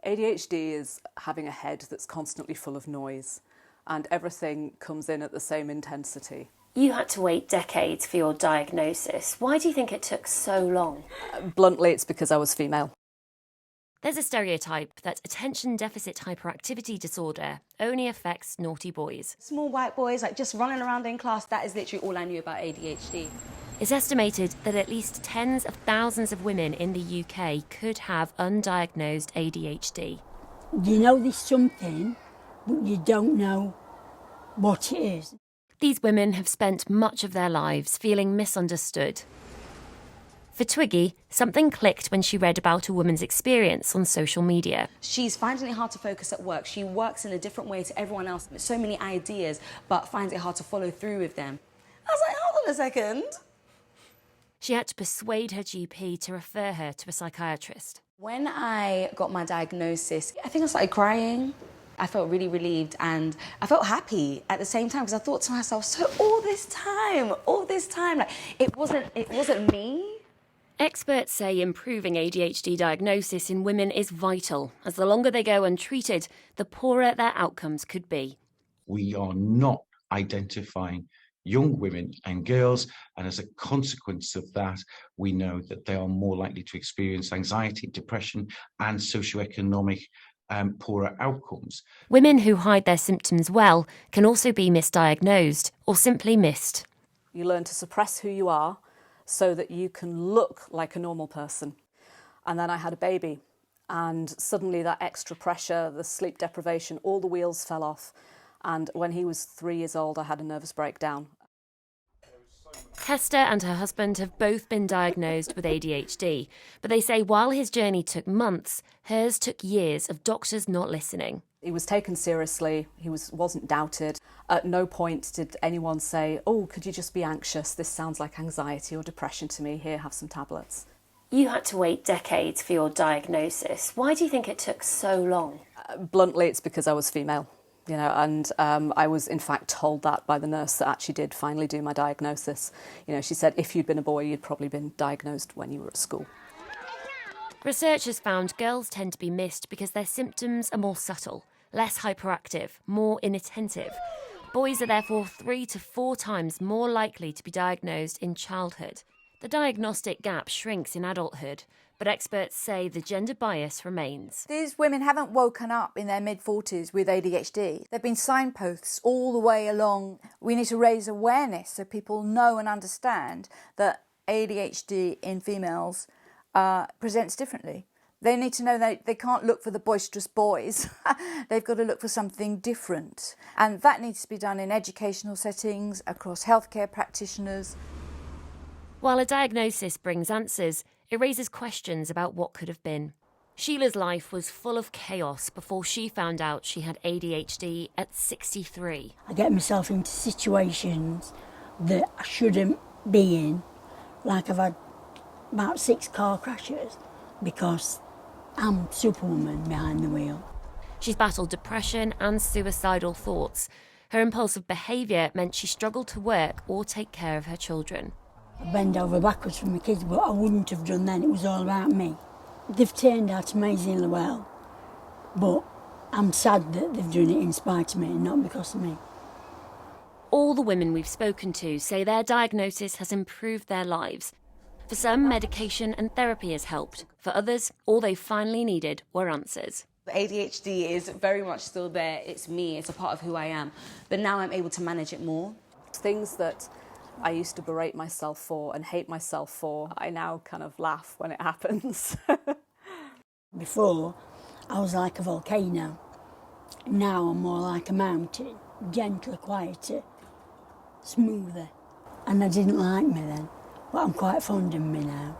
ADHD is having a head that's constantly full of noise and everything comes in at the same intensity. You had to wait decades for your diagnosis. Why do you think it took so long? Bluntly, it's because I was female. There's a stereotype that attention deficit hyperactivity disorder only affects naughty boys. Small white boys, like just running around in class, that is literally all I knew about ADHD. It's estimated that at least tens of thousands of women in the UK could have undiagnosed ADHD. You know there's something, but you don't know what it is. These women have spent much of their lives feeling misunderstood. For Twiggy, something clicked when she read about a woman's experience on social media. She's finding it hard to focus at work. She works in a different way to everyone else. So many ideas, but finds it hard to follow through with them. I was like, hold on a second. She had to persuade her GP to refer her to a psychiatrist. When I got my diagnosis, I think I started crying. I felt really relieved and I felt happy at the same time because I thought to myself, so all this time, like it wasn't me. Experts say improving ADHD diagnosis in women is vital, as the longer they go untreated, the poorer their outcomes could be. We are not identifying young women and girls, and as a consequence of that, we know that they are more likely to experience anxiety, depression, and socioeconomic poorer outcomes. Women who hide their symptoms well can also be misdiagnosed or simply missed. You learn to suppress who you are so that you can look like a normal person. And then I had a baby, and suddenly that extra pressure, the sleep deprivation, all the wheels fell off. And when he was 3 years old, I had a nervous breakdown. Hester and her husband have both been diagnosed with ADHD, but they say while his journey took months, hers took years of doctors not listening. He was taken seriously, he wasn't doubted. At no point did anyone say, oh, could you just be anxious? This sounds like anxiety or depression to me. Here, have some tablets. You had to wait decades for your diagnosis. Why do you think it took so long? Bluntly, it's because I was female. And I was in fact told that by the nurse that actually did finally do my diagnosis. She said, if you'd been a boy, you'd probably been diagnosed when you were at school. Research has found girls tend to be missed because their symptoms are more subtle, less hyperactive, more inattentive. Boys are therefore 3 to 4 times more likely to be diagnosed in childhood. The diagnostic gap shrinks in adulthood, but experts say the gender bias remains. These women haven't woken up in their mid-40s with ADHD. There have been signposts all the way along. We need to raise awareness so people know and understand that ADHD in females presents differently. They need to know that they can't look for the boisterous boys. They've got to look for something different. And that needs to be done in educational settings, across healthcare practitioners. While a diagnosis brings answers, it raises questions about what could have been. Sheila's life was full of chaos before she found out she had ADHD at 63. I get myself into situations that I shouldn't be in, like I've had about 6 car crashes because I'm Superwoman behind the wheel. She's battled depression and suicidal thoughts. Her impulsive behaviour meant she struggled to work or take care of her children. I bend over backwards for my kids, but I wouldn't have done then. It was all about me. They've turned out amazingly well, but I'm sad that they've done it in spite of me and not because of me. All the women we've spoken to say their diagnosis has improved their lives. For some, medication and therapy has helped. For others, all they finally needed were answers. ADHD is very much still there. It's me. It's a part of who I am. But now I'm able to manage it more. Things that I used to berate myself for and hate myself for, I now kind of laugh when it happens. Before, I was like a volcano. Now I'm more like a mountain, gentler, quieter, smoother. And I didn't like me then, but I'm quite fond of me now.